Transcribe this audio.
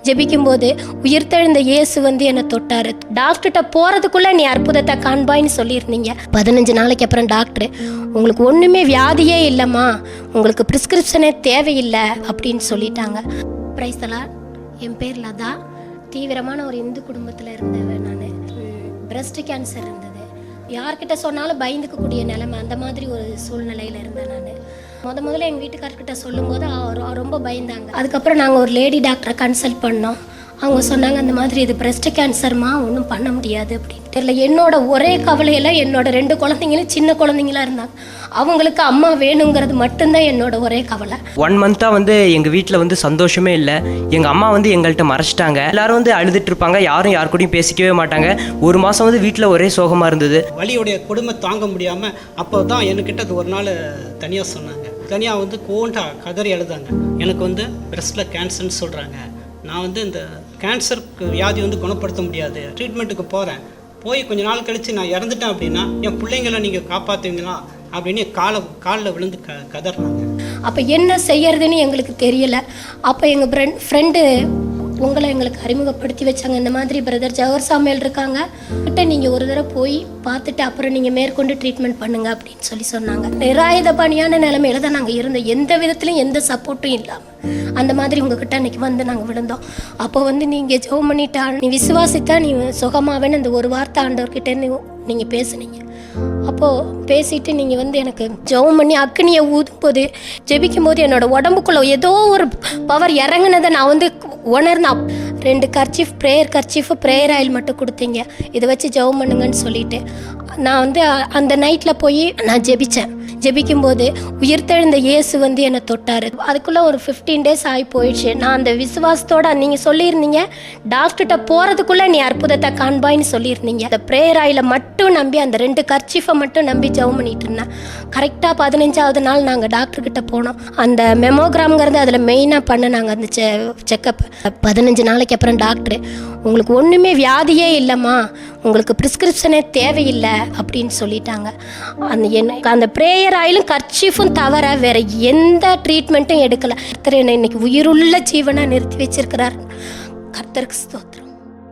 ஜெபிக்கும்போது உயிர்த்தெழுந்த இயேசு வந்து என்னை தொட்டாரு. டாக்டர்கிட்ட போகிறதுக்குள்ளே நீ அற்புதத்தை காண்பாயின்னு சொல்லியிருந்தீங்க. 15 நாளைக்கு அப்புறம் டாக்டர், உங்களுக்கு ஒன்றுமே வியாதியே இல்லைம்மா, உங்களுக்கு ப்ரிஸ்கிரிப்ஷனே தேவையில்லை அப்படின்னு சொல்லிட்டாங்க. Praise the Lord. என் பேர் லதா. தீவிரமான ஒரு இந்து குடும்பத்தில் இருந்தவன் நான். பிரஸ்ட் கேன்சர் இருந்தது. யார்கிட்ட சொன்னாலும் பயந்துக்கக்கூடிய நிலைமை, அந்த மாதிரி ஒரு சூழ்நிலையில் இருந்தேன் நான். முதல்ல எங்கள் வீட்டுக்காரர்கிட்ட சொல்லும்போது அவர் ரொம்ப பயந்தாங்க. அதுக்கப்புறம் நாங்கள் ஒரு லேடி டாக்டரை கன்சல்ட் பண்ணோம். அவங்க சொன்னாங்க, அந்த மாதிரி இது பிரஸ்ட் கேன்சர்மா, ஒன்றும் பண்ண முடியாது அப்படின்னு. தெரியல, என்னோட ஒரே கவலையில் என்னோட 2 குழந்தைங்களும் சின்ன குழந்தைங்களா இருந்தாங்க. அவங்களுக்கு அம்மா வேணுங்கிறது மட்டும்தான் என்னோட ஒரே கவலை. 1 மந்த்தாக வந்து எங்கள் வீட்டில் வந்து சந்தோஷமே இல்லை. எங்கள் அம்மா வந்து எங்கள்கிட்ட மறைச்சிட்டாங்க. எல்லாரும் வந்து அழுதுட்டு இருப்பாங்க, யாரும் யார் கூடயும் பேசிக்கவே மாட்டாங்க. 1 மாதம் வந்து வீட்டில் ஒரே சோகமாக இருந்தது. வலியுடைய கொடுமை தாங்க முடியாமல் அப்போ தான் என்கிட்ட ஒரு நாள் தனியாக சொன்னாங்க. தனியாக வந்து கோண்டா கதறி எழுதாங்க. எனக்கு வந்து பிரஸ்ட்டில் கேன்சர்னு சொல்கிறாங்க. நான் வந்து இந்த கேன்சருக்கு வியாதி வந்து குணப்படுத்த முடியாது, ட்ரீட்மெண்ட்டுக்கு போகிறேன். போய் கொஞ்ச நாள் கழித்து நான் இறந்துட்டேன் அப்படின்னா என் பிள்ளைங்களை நீங்கள் காப்பாற்றுவீங்களா அப்படின்னு காலில் விழுந்து கதறினாங்க. அப்போ என்ன செய்யறதுன்னு எங்களுக்கு தெரியலை. அப்போ எங்கள் ஃப்ரெண்டு உங்களை எங்களுக்கு அறிமுகப்படுத்தி வச்சாங்க. இந்த மாதிரி பிரதர் ஜவஹர் சாமியால் இருக்காங்க கிட்ட, நீங்கள் ஒரு தடவை போய் பார்த்துட்டு அப்புறம் நீங்கள் மேற்கொண்டு ட்ரீட்மெண்ட் பண்ணுங்க அப்படின்னு சொன்னாங்க. நிராயுதபாணியான நிலைமையில தான் நாங்கள் இருந்தோம். எந்த விதத்துலையும் எந்த சப்போர்ட்டும் இல்லாமல் அந்த மாதிரி உங்ககிட்ட அன்றைக்கி வந்து நாங்கள் விழுந்தோம். அப்போ வந்து நீங்கள் ஜெபம் பண்ணிட்டா, நீ விசுவாசித்தா நீ சுகமாவேன்னு அந்த ஒரு வார்த்தை ஆண்டவர்கிட்டேருந்து நீங்கள் பேசுனீங்க. அப்போது பேசிட்டு நீங்கள் வந்து எனக்கு ஜெபம் பண்ணி அக்னியை ஊதும்போது, ஜெபிக்கும் போது என்னோடய உடம்புக்குள்ளே ஏதோ ஒரு பவர் இறங்குனதை நான் வந்து உணர்ந்தேன். 2 கர்ச்சீஃப், ப்ரேயர் ஆயில் மட்டும் கொடுத்தீங்க, இதை வச்சு ஜெபம் பண்ணுங்கன்னு சொல்லிட்டு நான் வந்து அந்த நைட்டில் போய் நான் ஜெபிக்கும்போது உயிர்த்தெழுந்த இயேசு வந்து என்னை தொட்டார். அதுக்குள்ளே ஒரு 15 டேஸ் ஆகி போயிடுச்சு. நான் அந்த விசுவாசத்தோடு, நீங்கள் சொல்லியிருந்தீங்க டாக்டர்கிட்ட போகிறதுக்குள்ளே நீ அற்புதத்தை காண்பாயின்னு சொல்லியிருந்தீங்க. அந்த ப்ரேயர் ஆயிலை மட்டும் நம்பி, அந்த 2 கர்ச்சீஃபை மட்டும் நம்பி ஜெபம் பண்ணிட்டு இருந்தேன். கரெக்டாக 15ஆவது நாள் நாங்கள் டாக்டர்கிட்ட போனோம். அந்த மெமோகிராம்ங்கிறது அதில் மெயினாக பண்ணாங்க அந்த செக்கப். 15 நாளைக்கு அப்புறம் டாக்டர், உங்களுக்கு ஒன்றுமே வியாதியே இல்லைம்மா, உங்களுக்கு ப்ரிஸ்கிரிப்ஷனே தேவையில்லை அப்படின்னு சொல்லிட்டாங்க. அந்த ப்ரேயர் ஆயிலும் கர்ச்சீஃபும் தவிர வேற எந்த ட்ரீட்மெண்ட்டும் எடுக்கலை. கர்த்தர் என்னை இன்னைக்கு உயிருள்ள ஜீவனாக நிறுத்தி வச்சிருக்கிறார். கர்த்தருக்கு ஸ்தோத்திரம்.